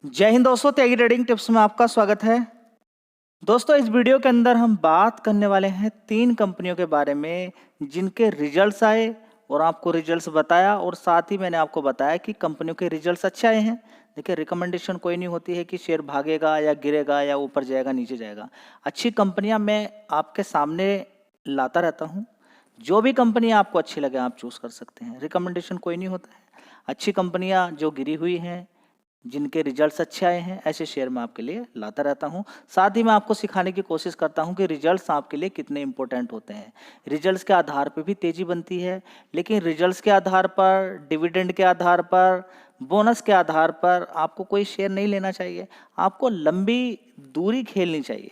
जय हिंद दोस्तों, त्यागी trading tips में आपका स्वागत है। दोस्तों, इस वीडियो के अंदर हम बात करने वाले हैं 3 कंपनियों के बारे में जिनके रिजल्ट्स आए और आपको रिजल्ट्स बताया, और साथ ही मैंने आपको बताया कि कंपनियों के रिजल्ट्स अच्छे आए हैं। देखिए, रिकमेंडेशन कोई नहीं होती है कि शेयर भागेगा या गिरेगा या ऊपर जाएगा नीचे जाएगा। अच्छी कंपनियां मैं आपके सामने लाता रहता हूं। जो भी कंपनी आपको अच्छी लगे आप चूज कर सकते हैं। रिकमेंडेशन कोई नहीं होता है। अच्छी कंपनियां जो गिरी हुई हैं, जिनके रिजल्ट्स अच्छे आए हैं, ऐसे शेयर मैं आपके लिए लाता रहता हूं। साथ ही मैं आपको सिखाने की कोशिश करता हूं कि रिजल्ट्स आपके लिए कितने इंपॉर्टेंट होते हैं। रिजल्ट्स के आधार पर भी तेजी बनती है, लेकिन रिजल्ट्स के आधार पर, डिविडेंड के आधार पर, बोनस के आधार पर आपको कोई शेयर नहीं लेना चाहिए। आपको लंबी दूरी खेलनी चाहिए।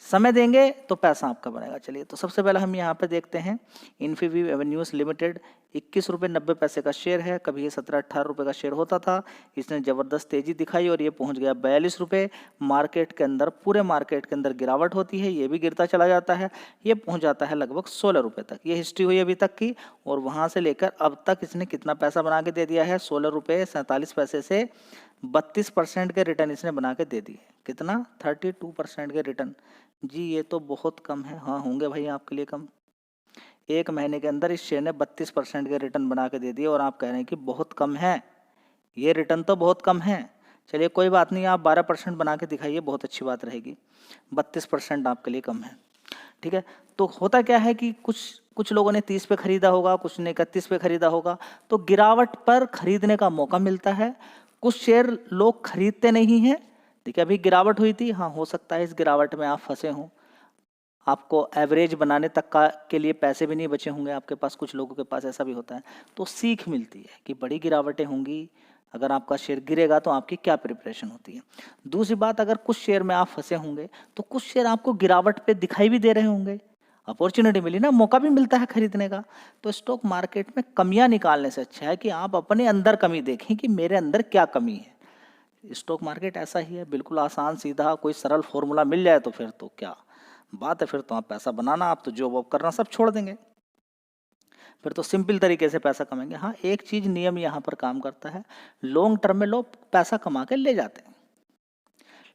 समय देंगे तो पैसा आपका बनेगा। चलिए, तो सबसे पहले हम यहाँ पे देखते हैं इन्फीबीम एवेन्यूज लिमिटेड। 21 रुपये 90 पैसे का शेयर है। कभी ये 17-18 रुपये का शेयर होता था। इसने ज़बरदस्त तेजी दिखाई और ये पहुँच गया 42 रुपये। मार्केट के अंदर, पूरे मार्केट के अंदर गिरावट होती है, ये भी गिरता चला जाता है। ये पहुँच जाता है लगभग 16 रुपये तक। ये हिस्ट्री हुई अभी तक की, और वहाँ से लेकर अब तक इसने कितना पैसा बना के दे दिया है? 16 रुपये 47 पैसे से 32% के रिटर्न इसने बना के दे दिए। कितना? 32% के रिटर्न। जी, ये तो बहुत कम है। हाँ, होंगे भाई आपके लिए कम। 1 महीने के अंदर इस शेयर ने 32% के रिटर्न बना के दे दिए, और आप कह रहे हैं कि बहुत कम है। ये रिटर्न तो बहुत कम है। चलिए, कोई बात नहीं, आप 12% बना के दिखाइए, बहुत अच्छी बात रहेगी। 32% आपके लिए कम है, ठीक है। तो होता क्या है कि कुछ कुछ लोगों ने 30 पे खरीदा होगा, कुछ ने 31 पे खरीदा होगा, तो गिरावट पर खरीदने का मौका मिलता है। कुछ शेयर लोग खरीदते नहीं हैं। देखिए, अभी गिरावट हुई थी, हाँ, हो सकता है इस गिरावट में आप फंसे हों। आपको एवरेज बनाने तक का के लिए पैसे भी नहीं बचे होंगे आपके पास। कुछ लोगों के पास ऐसा भी होता है। तो सीख मिलती है कि बड़ी गिरावटें होंगी, अगर आपका शेयर गिरेगा तो आपकी क्या प्रिपरेशन होती है। दूसरी बात, अगर कुछ शेयर में आप फंसे होंगे तो कुछ शेयर आपको गिरावट पे दिखाई भी दे रहे होंगे। अपॉर्चुनिटी मिली ना, मौका भी मिलता है खरीदने का। तो स्टॉक मार्केट में कमियां निकालने से अच्छा है कि आप अपने अंदर कमी देखें कि मेरे अंदर क्या कमी है। स्टॉक मार्केट ऐसा ही है, बिल्कुल आसान सीधा कोई सरल फॉर्मूला मिल जाए तो फिर तो क्या बात है। फिर तो आप पैसा बनाना, आप तो जॉब वॉब करना सब छोड़ देंगे। फिर तो सिंपल तरीके से पैसा कमाएंगे। हाँ, एक चीज नियम यहाँ पर काम करता है। लॉन्ग टर्म में लोग पैसा कमा के ले जाते हैं।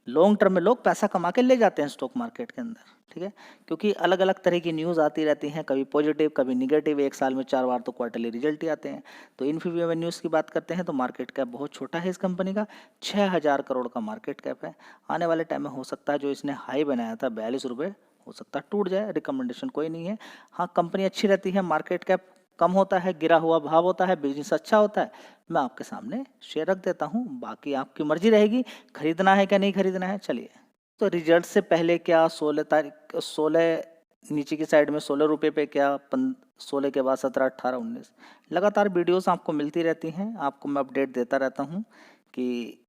लॉन्ग टर्म में लोग पैसा कमा के ले जाते हैं स्टॉक मार्केट के अंदर, ठीक है। क्योंकि अलग अलग तरह की न्यूज़ आती रहती हैं, कभी पॉजिटिव कभी निगेटिव। एक साल में 4 बार तो क्वार्टरली रिजल्ट ही आते हैं। तो इन्फीबीम न्यूज़ की बात करते हैं तो मार्केट कैप बहुत छोटा है इस कंपनी का। 6000 करोड़ का मार्केट कैप है। आने वाले टाइम में हो सकता है जो इसने हाई बनाया था 42 रुपये, हो सकता है टूट जाए। रिकमेंडेशन कोई नहीं है। हाँ, कंपनी अच्छी रहती है, मार्केट कैप कम होता है, गिरा हुआ भाव होता है, बिजनेस अच्छा होता है, मैं आपके सामने शेयर रख देता हूँ। बाकी आपकी मर्जी रहेगी खरीदना है क्या नहीं खरीदना है। चलिए, तो रिजल्ट से पहले क्या 16 नीचे की साइड में 16 रुपये पे क्या 16 के बाद 17, 18, 19 लगातार वीडियोस आपको मिलती रहती हैं। आपको मैं अपडेट देता रहता हूँ कि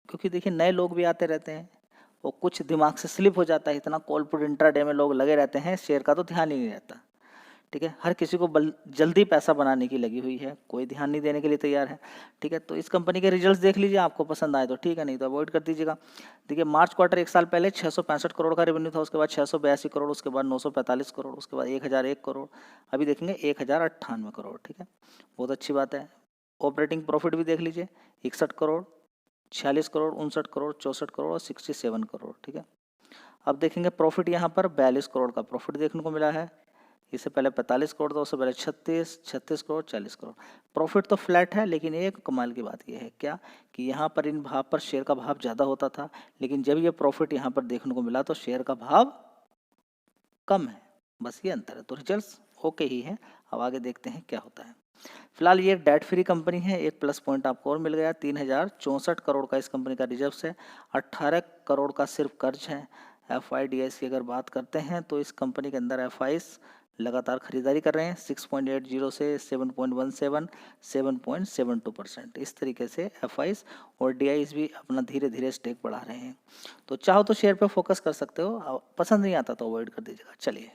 क्योंकि देखिए, नए लोग भी आते रहते हैं और कुछ दिमाग से स्लिप हो जाता है। इतना कॉल पुट इंट्राडे में लोग लगे रहते हैं, शेयर का तो ध्यान ही नहीं रहता, ठीक है। हर किसी को जल्दी पैसा बनाने की लगी हुई है, कोई ध्यान नहीं देने के लिए तैयार है, ठीक है। तो इस कंपनी के रिजल्ट्स देख लीजिए, आपको पसंद आए तो ठीक है, नहीं तो अवॉइड कर दीजिएगा। देखिए, मार्च क्वार्टर 1 साल पहले 665 करोड़ का रेवेन्यू था, उसके बाद 682 करोड़, उसके बाद 945 करोड़, उसके बाद 1001 करोड़, अभी देखेंगे 1098 करोड़, ठीक है। बहुत अच्छी बात है। ऑपरेटिंग प्रॉफिट भी देख लीजिए, 61 करोड़, 46 करोड़, 59 करोड़, 64 करोड़ और 67 करोड़, ठीक है। अब देखेंगे प्रॉफिट, यहाँ पर 42 करोड़ का प्रॉफिट देखने को मिला है। इससे पहले 45 करोड़ था, उससे पहले 36 करोड़, 40 करोड़। प्रॉफिट तो फ्लैट है, लेकिन एक कमाल की बात यह है क्या कि यहाँ पर इन भाव पर शेयर का भाव ज़्यादा होता था, लेकिन जब ये प्रॉफिट यहाँ पर देखने को मिला तो शेयर का भाव कम है। बस ये अंतर है। तो रिजल्ट्स ओके ही है। अब आगे देखते हैं क्या होता है। फिलहाल ये एक डेट फ्री कंपनी है। एक प्लस पॉइंट आपको और मिल गया, 3064 करोड़ का इस कंपनी का रिजर्व है। 18 करोड़ का सिर्फ कर्ज है। FIDS की अगर बात करते हैं तो इस कंपनी के अंदर FIs लगातार खरीदारी कर रहे हैं। 6.80 से 7.17, 7.72%, इस तरीके से FIs और DIs भी अपना धीरे धीरे स्टेक बढ़ा रहे हैं। तो चाहो तो शेयर पे फोकस कर सकते हो, पसंद नहीं आता तो अवॉइड कर दीजिएगा। चलिए,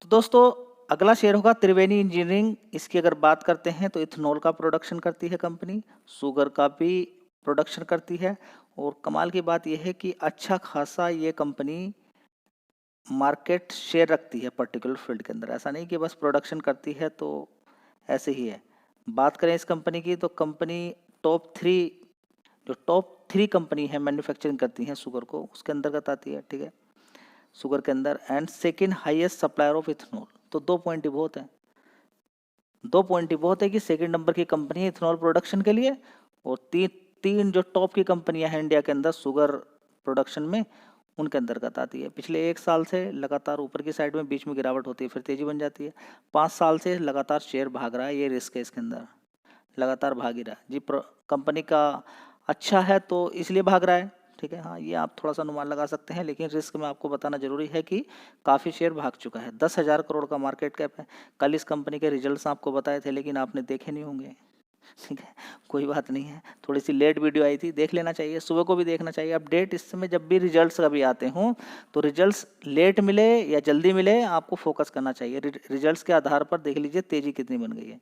तो दोस्तों, अगला शेयर होगा त्रिवेणी इंजीनियरिंग। इसकी अगर बात करते हैं तो इथेनॉल का प्रोडक्शन करती है कंपनी, शुगर का भी प्रोडक्शन करती है, और कमाल की बात यह है कि अच्छा खासा ये कंपनी मार्केट शेयर रखती है पर्टिकुलर फील्ड के अंदर। ऐसा नहीं कि बस प्रोडक्शन करती है तो ऐसे ही है। बात करें इस कंपनी की तो कंपनी टॉप 3, जो टॉप 3 कंपनी है मैन्युफैक्चरिंग करती हैं शुगर को, उसके अंतर्गत आती है, ठीक है, शुगर के अंदर। And second highest supplier of ethanol. तो 2 पॉइंट ही बहुत है, 2 पॉइंट ही बहुत है कि सेकेंड नंबर की कंपनी है इथेनॉल प्रोडक्शन के लिए, और तीन जो टॉप की कंपनियां हैं इंडिया के अंदर शुगर प्रोडक्शन में, उनके अंतर्गत आती है। पिछले 1 साल से लगातार ऊपर की साइड में, बीच में गिरावट होती है, फिर तेजी बन जाती है। 5 साल से लगातार शेयर भाग रहा है, ये रिस्क है इसके अंदर, लगातार भाग ही रहा है जी। कंपनी का अच्छा है तो इसलिए भाग रहा है, ठीक है। हाँ, ये आप थोड़ा सा अनुमान लगा सकते हैं, लेकिन रिस्क में आपको बताना जरूरी है कि काफ़ी शेयर भाग चुका है। 10,000 करोड़ का मार्केट कैप है। कल इस कंपनी के रिजल्ट्स आपको बताए थे, लेकिन आपने देखे नहीं होंगे, ठीक है, कोई बात नहीं है, थोड़ी सी लेट वीडियो आई थी, देख लेना चाहिए, सुबह को भी देखना चाहिए। अपडेट इस समय जब भी रिजल्ट्स कभी आते हों तो रिजल्ट्स लेट मिले या जल्दी मिले, आपको फोकस करना चाहिए। रिजल्ट्स के आधार पर देख लीजिए तेजी कितनी बन गई है,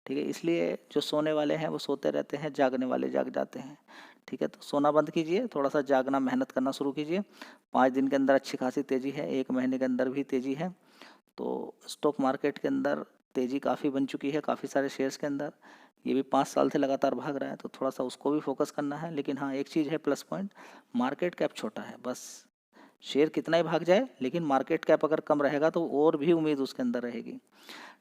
ठीक है। इसलिए जो सोने वाले हैं वो सोते रहते हैं, जागने वाले जाग जाते हैं, ठीक है। तो सोना बंद कीजिए, थोड़ा सा जागना, मेहनत करना शुरू कीजिए। 5 दिन के अंदर अच्छी खासी तेजी है, 1 महीने के अंदर भी तेजी है। तो स्टॉक मार्केट के अंदर तेजी काफ़ी बन चुकी है, काफ़ी सारे शेयर्स के अंदर। ये भी 5 साल से लगातार भाग रहा है, तो थोड़ा सा उसको भी फोकस करना है। लेकिन हाँ, एक चीज़ है प्लस पॉइंट, मार्केट कैप छोटा है, बस शेयर कितना ही भाग जाए, लेकिन मार्केट कैप अगर कम रहेगा तो और भी उम्मीद उसके अंदर रहेगी,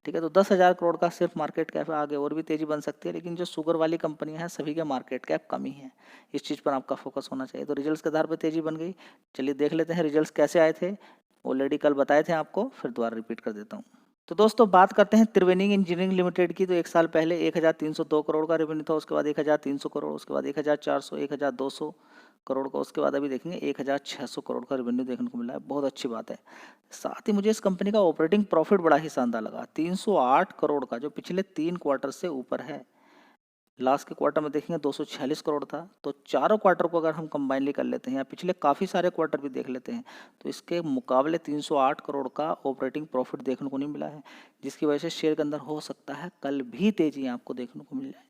ठीक है। तो 10,000 करोड़ का सिर्फ मार्केट कैप है, आगे और भी तेजी बन सकती है, लेकिन जो शुगर वाली कंपनियां हैं सभी के मार्केट कैप कम ही है, इस चीज़ पर आपका फोकस होना चाहिए। तो रिजल्ट्स के आधार पर तेजी बन गई। चलिए देख लेते हैं रिजल्ट्स कैसे आए थे, ऑलरेडी कल बताए थे आपको, फिर दोबारा रिपीट कर देता हूँ। तो दोस्तों बात करते हैं त्रिवेणी इंजीनियरिंग लिमिटेड की। तो 1 साल पहले 1,302 करोड़ का रेवेन्यू था, उसके बाद 1,300 करोड़, उसके बाद 1,400, 1,200 करोड़ का, उसके बाद अभी देखेंगे 1,600 करोड़ का रेवेन्यू देखने को मिला है, बहुत अच्छी बात है। साथ ही मुझे इस कंपनी का ऑपरेटिंग प्रॉफिट बड़ा ही शानदार लगा, 308 करोड़ का, जो पिछले 3 क्वार्टर से ऊपर है। लास्ट के क्वार्टर में देखेंगे 246 करोड़ था। तो चारों क्वार्टर को अगर हम कंबाइनली कर लेते हैं या पिछले काफ़ी सारे क्वार्टर भी देख लेते हैं, तो इसके मुकाबले 308 करोड़ का ऑपरेटिंग प्रॉफिट देखने को नहीं मिला है, जिसकी वजह से शेयर के अंदर हो सकता है कल भी तेजी आपको देखने को मिल जाए,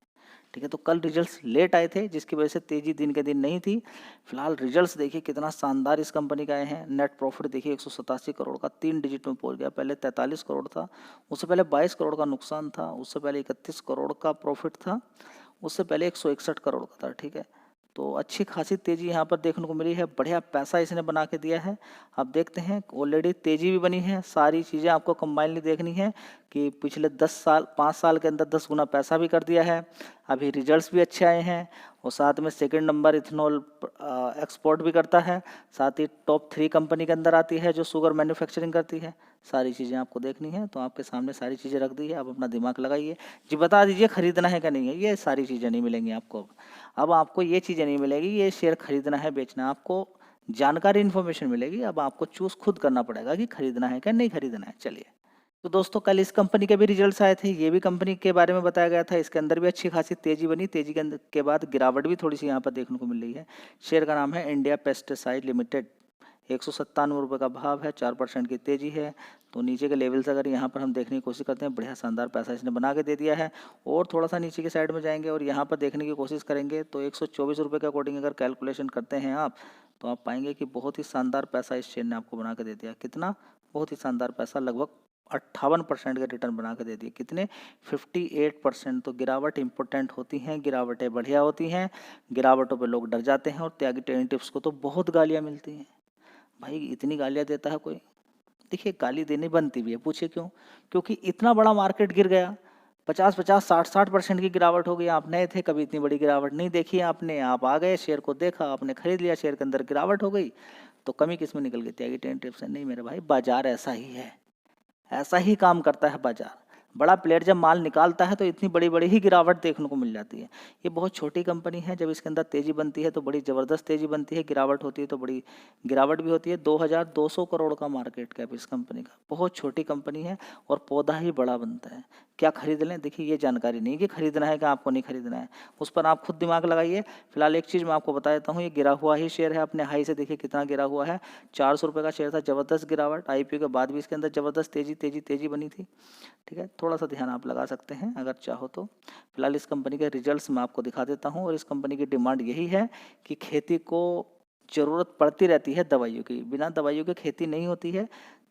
ठीक है। तो कल रिजल्ट्स लेट आए थे, जिसकी वजह से तेजी दिन के दिन नहीं थी। फिलहाल रिजल्ट्स देखिए कितना शानदार इस कंपनी का आए हैं। नेट प्रॉफिट देखिए 187 करोड़ का, 3 डिजिट में पहुंच गया, पहले 43 करोड़ था, उससे पहले 22 करोड़ का नुकसान था, उससे पहले 31 करोड़ का प्रॉफिट था, उससे पहले 161 करोड़ का था, ठीक है। तो अच्छी खासी तेजी यहाँ पर देखने को मिली है, बढ़िया पैसा इसने बना के दिया है। अब देखते हैं, ऑलरेडी तेजी भी बनी है, सारी चीज़ें आपको कंबाइनली देखनी है कि पिछले 5 साल के अंदर 10 गुना पैसा भी कर दिया है। अभी रिजल्ट्स भी अच्छे आए हैं, और साथ में सेकंड नंबर इथेनॉल एक्सपोर्ट भी करता है, साथ ही टॉप 3 कंपनी के अंदर आती है जो शुगर मैन्युफैक्चरिंग करती है। सारी चीज़ें आपको देखनी है, तो आपके सामने सारी चीज़ें रख दी है, अब अपना दिमाग लगाइए जी, बता दीजिए खरीदना है क्या नहीं है। ये सारी चीज़ें नहीं मिलेंगी आपको, अब आपको ये चीज़ें नहीं मिलेगी, ये शेयर खरीदना है बेचना है, आपको जानकारी इन्फॉर्मेशन मिलेगी। अब आपको चूज़ खुद करना पड़ेगा कि खरीदना है क्या नहीं खरीदना है। चलिए, तो दोस्तों कल इस कंपनी के भी रिजल्ट्स आए थे, ये भी कंपनी के बारे में बताया गया था, इसके अंदर भी अच्छी खासी तेजी बनी, तेजी के अंदर के बाद गिरावट भी थोड़ी सी यहाँ पर देखने को मिल रही है। शेयर का नाम है इंडिया पेस्टिसाइड लिमिटेड, 197 रुपये का भाव है, 4% की तेजी है। तो नीचे के लेवल्स अगर यहाँ पर हम देखने की कोशिश करते हैं, बढ़िया शानदार पैसा इसने बना के दे दिया है। और थोड़ा सा नीचे की साइड में जाएंगे और यहाँ पर देखने की कोशिश करेंगे, तो 124 रुपये के अकॉर्डिंग अगर कैलकुलेशन करते हैं आप, तो आप पाएंगे कि बहुत ही शानदार पैसा इस शेयर ने आपको बना के दे दिया। कितना? बहुत ही शानदार पैसा, लगभग 58% का रिटर्न बना के दे दिए। कितने? 58%। तो गिरावट इंपॉर्टेंट होती हैं, गिरावटें बढ़िया होती हैं, गिरावटों पे लोग डर जाते हैं, और त्यागी ट्रेडिंग टिप्स को तो बहुत गालियाँ मिलती हैं। भाई इतनी गालियाँ देता है कोई? देखिए गाली देनी बनती भी है, पूछिए क्यों? क्योंकि इतना बड़ा मार्केट गिर गया, 50-50, 60-60% की गिरावट हो गई। आप नए थे, कभी इतनी बड़ी गिरावट नहीं देखी आपने, आप आ गए, शेयर को देखा, आपने खरीद लिया, शेयर के अंदर गिरावट हो गई, तो कमी किस में निकल गई? त्यागी ट्रेडिंग टिप्स से। नहीं मेरे भाई, बाजार ऐसा ही है, ऐसा ही काम करता है बाजार। बड़ा प्लेयर जब माल निकालता है तो इतनी बड़ी बड़ी ही गिरावट देखने को मिल जाती है। ये बहुत छोटी कंपनी है, जब इसके अंदर तेजी बनती है तो बड़ी ज़बरदस्त तेजी बनती है, गिरावट होती है तो बड़ी गिरावट भी होती है। 2,200 करोड़ का मार्केट कैप इस कंपनी का, बहुत छोटी कंपनी है और पौधा ही बड़ा बनता है। क्या खरीद लें? देखिए ये जानकारी नहीं कि खरीदना है कि आपको नहीं खरीदना है, उस पर आप खुद दिमाग लगाइए। फिलहाल एक चीज़ मैं आपको बता देता हूँ, ये गिरा हुआ ही शेयर है, अपने हाई से देखिए कितना गिरा हुआ है। 400 रुपये का शेयर था, ज़बरदस्त गिरावट, IPO के बाद भी इसके अंदर ज़बरदस्त तेजी तेजी तेजी बनी थी, ठीक है। थोड़ा सा ध्यान आप लगा सकते हैं अगर चाहो तो। फिलहाल इस कंपनी के रिजल्ट्स मैं आपको दिखा देता हूँ, और इस कंपनी की डिमांड यही है कि खेती को ज़रूरत पड़ती रहती है दवाइयों की, बिना दवाइयों के खेती नहीं होती है।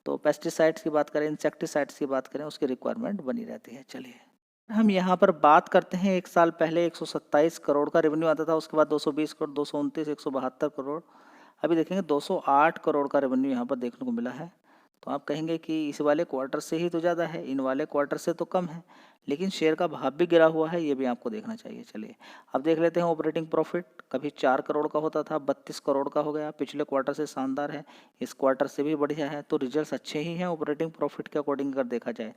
तो पेस्टिसाइड्स की बात करें, इंसेक्टिसाइड्स की बात करें, उसकी रिक्वायरमेंट बनी रहती है। चलिए। हम यहाँ पर बात करते हैं 1 साल पहले 127 करोड़ का रेवेन्यू आता था, उसके बाद 220 करोड़, 229, 172 करोड़, अभी देखेंगे 208 करोड़ का रेवेन्यू यहाँ पर देखने को मिला है। तो आप कहेंगे कि इस वाले क्वार्टर से ही तो ज़्यादा है, इन वाले क्वार्टर से तो कम है, लेकिन शेयर का भाव भी गिरा हुआ है, ये भी आपको देखना चाहिए। चलिए अब देख लेते हैं ऑपरेटिंग प्रॉफिट। कभी 4 करोड़ का होता था, 32 करोड़ का हो गया, पिछले क्वार्टर से शानदार है, इस क्वार्टर से भी बढ़िया है। तो रिजल्ट्स अच्छे ही हैं ऑपरेटिंग प्रॉफिट के अकॉर्डिंग अगर देखा जाए।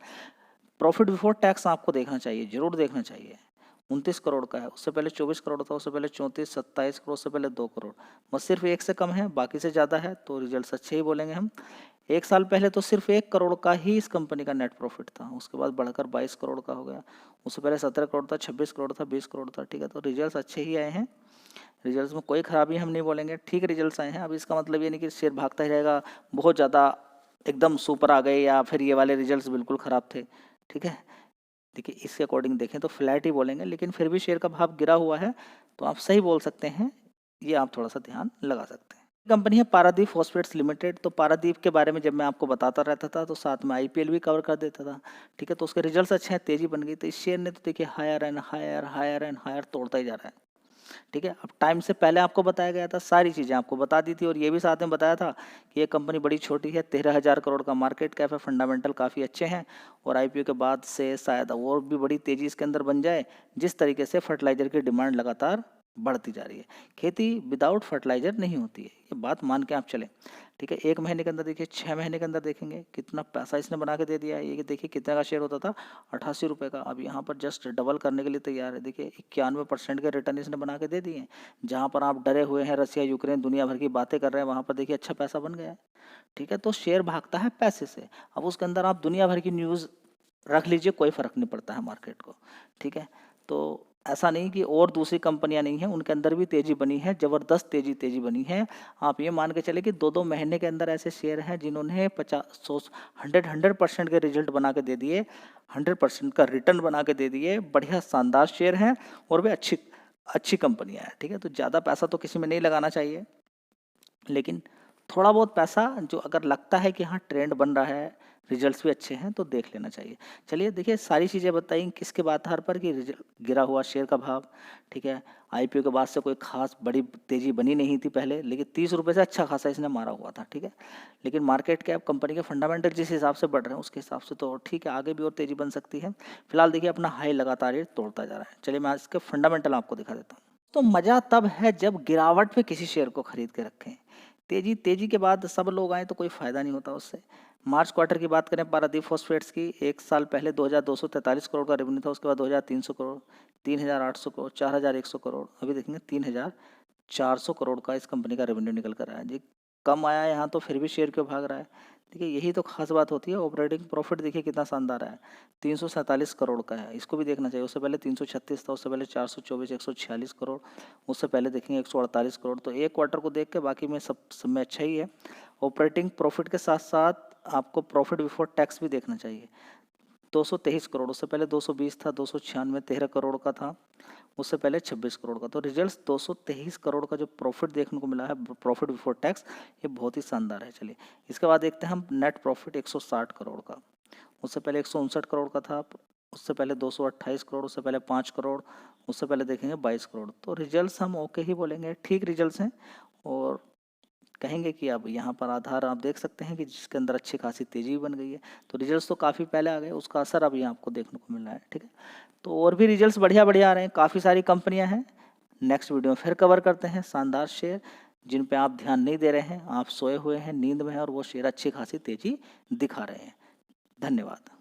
प्रॉफिट बिफोर टैक्स आपको देखना चाहिए, जरूर देखना चाहिए। 29 करोड़ का है, उससे पहले 24 करोड़ था, उससे पहले 34, 27 करोड़, उससे पहले 2 करोड़, बस सिर्फ एक से कम है, बाकी से ज़्यादा है, तो रिजल्ट्स अच्छे ही बोलेंगे हम। 1 साल पहले तो सिर्फ 1 करोड़ का ही इस कंपनी का नेट प्रॉफिट था, उसके बाद बढ़कर 22 करोड़ का हो गया, उससे पहले 17 करोड़ था, 26 करोड़ था, 20 करोड़ था। ठीक है, तो रिजल्ट्स अच्छे ही आए हैं, रिजल्ट्स में कोई खराबी हम नहीं बोलेंगे, ठीक रिजल्ट्स आए हैं। अब इसका मतलब ये नहीं कि शेयर भागता ही रहेगा, बहुत ज़्यादा एकदम सुपर आ गए या फिर ये वाले रिजल्ट्स बिल्कुल ख़राब थे। ठीक है, देखिए इसके अकॉर्डिंग देखें तो फ्लैट ही बोलेंगे, लेकिन फिर भी शेयर का भाव गिरा हुआ है, तो आप सही बोल सकते हैं, ये आप थोड़ा सा ध्यान लगा सकते हैं। कंपनी है पारादीप फॉस्फेट्स लिमिटेड। तो पारादीप के बारे में जब मैं आपको बताता रहता था तो साथ में आईपीएल भी कवर कर देता था। ठीक है, तो उसके रिजल्ट्स अच्छे हैं, तेजी बन गई, तो इस शेयर ने तो देखिए higher and higher, higher and higher तोड़ता ही जा रहा है। ठीक है, अब टाइम से पहले आपको बताया गया था, सारी चीज़ें आपको बता दी थी, और ये भी साथ में बताया था कि ये कंपनी बड़ी छोटी है, 13,000 करोड़ का मार्केट कैप है, फंडामेंटल काफ़ी अच्छे हैं, और आईपीओ के बाद से शायद और भी बड़ी तेज़ी इसके अंदर बन जाए, जिस तरीके से फर्टिलाइजर की डिमांड लगातार बढ़ती जा रही है। खेती विदाउट फर्टिलाइजर नहीं होती है, ये बात मान के आप चलें। ठीक है, 1 महीने के अंदर देखिए, 6 महीने के अंदर देखेंगे कितना पैसा इसने बना के दे दिया है। ये देखिए कितने का शेयर होता था, 88 रुपये का, अब यहाँ पर जस्ट डबल करने के लिए तैयार है। देखिए 91% के रिटर्न इसने बना के दे दिए हैं। जहाँ पर आप डरे हुए हैं, रसिया यूक्रेन दुनिया भर की बातें कर रहे हैं, वहाँ पर देखिए अच्छा पैसा बन गया है। ठीक है, तो शेयर भागता है पैसे से। अब उसके अंदर आप दुनिया भर की न्यूज़ रख लीजिए, कोई फ़र्क नहीं पड़ता है मार्केट को। ठीक है, तो ऐसा नहीं कि और दूसरी कंपनियां नहीं हैं, उनके अंदर भी तेज़ी बनी है, ज़बरदस्त तेज़ी बनी है। आप ये मान के चले कि 2-2 महीने के अंदर ऐसे शेयर हैं जिन्होंने 100% के रिजल्ट बना के दे दिए, 100% का रिटर्न बना के दे दिए। बढ़िया शानदार शेयर हैं और वे अच्छी कंपनियां हैं। ठीक है, तो ज़्यादा पैसा तो किसी में नहीं लगाना चाहिए, लेकिन थोड़ा बहुत पैसा जो अगर लगता है कि हाँ ट्रेंड बन रहा है, रिजल्ट्स भी अच्छे हैं, तो देख लेना चाहिए। चलिए देखिए सारी चीज़ें बताई किसके आधार पर कि गिरा हुआ शेयर का भाव। ठीक है, आईपीओ के बाद से कोई खास बड़ी तेज़ी बनी नहीं थी पहले, लेकिन 30 रुपये से अच्छा खासा इसने मारा हुआ था। ठीक है, लेकिन मार्केट कैप कंपनी के फंडामेंटल जिस हिसाब से बढ़ रहे हैं उसके हिसाब से तो ठीक है, आगे भी और तेज़ी बन सकती है। फिलहाल देखिए अपना हाई लगातार ये तोड़ता जा रहा है। चलिए मैं इसके फंडामेंटल आपको दिखा देता हूँ। तो मज़ा तब है जब गिरावट पे किसी शेयर को खरीद के रखें। तेजी के बाद सब लोग आए तो कोई फ़ायदा नहीं होता उससे। मार्च क्वार्टर की बात करें पारादीप फॉस्फेट्स की, 1 साल पहले 2,243 करोड़ का रेवेन्यू था, उसके बाद 2,300 करोड़, 3,800 करोड़, 4,100 करोड़, अभी देखेंगे 3,400 करोड़ का इस कंपनी का रेवेन्यू निकल कर आया जी। कम आया यहाँ तो फिर भी शेयर क्यों भाग रहा है? देखिए यही तो खास बात होती है। ऑपरेटिंग प्रॉफिट देखिए कितना शानदार है, 347 करोड़ का है, इसको भी देखना चाहिए। उससे पहले 336 था, उससे पहले 424, 146 करोड़, उससे पहले देखेंगे 148 करोड़। तो एक क्वार्टर को देख के बाकी में सब में अच्छा ही है। ऑपरेटिंग प्रॉफिट के साथ साथ आपको प्रॉफिट बिफोर टैक्स भी देखना चाहिए। 223 करोड़, उससे पहले 220 था, 296 13 करोड़ का था, उससे पहले 26 करोड़ का। तो रिजल्ट्स 223 करोड़ का जो प्रॉफिट देखने को मिला है, प्रॉफिट बिफोर टैक्स, ये बहुत ही शानदार है। चलिए इसके बाद देखते हैं हम नेट प्रॉफिट 160 करोड़ का, उससे पहले 159 करोड़ का था, उससे पहले 228 करोड़, उससे पहले 5 करोड़, उससे पहले देखेंगे 22 करोड़। तो रिजल्ट्स हम ओके ही बोलेंगे, ठीक रिजल्ट्स हैं, और कहेंगे कि अब यहाँ पर आधार आप देख सकते हैं कि जिसके अंदर अच्छी खासी तेज़ी भी बन गई है। तो रिजल्ट्स तो काफ़ी पहले आ गए, उसका असर अभी आपको देखने को मिल रहा है। ठीक है, तो और भी रिजल्ट्स बढ़िया आ रहे हैं, काफ़ी सारी कंपनियां हैं। नेक्स्ट वीडियो में फिर कवर करते हैं शानदार शेयर जिन पे आप ध्यान नहीं दे रहे हैं, आप सोए हुए हैं, नींद में हैं, और वो शेयर अच्छी खासी तेज़ी दिखा रहे हैं। धन्यवाद।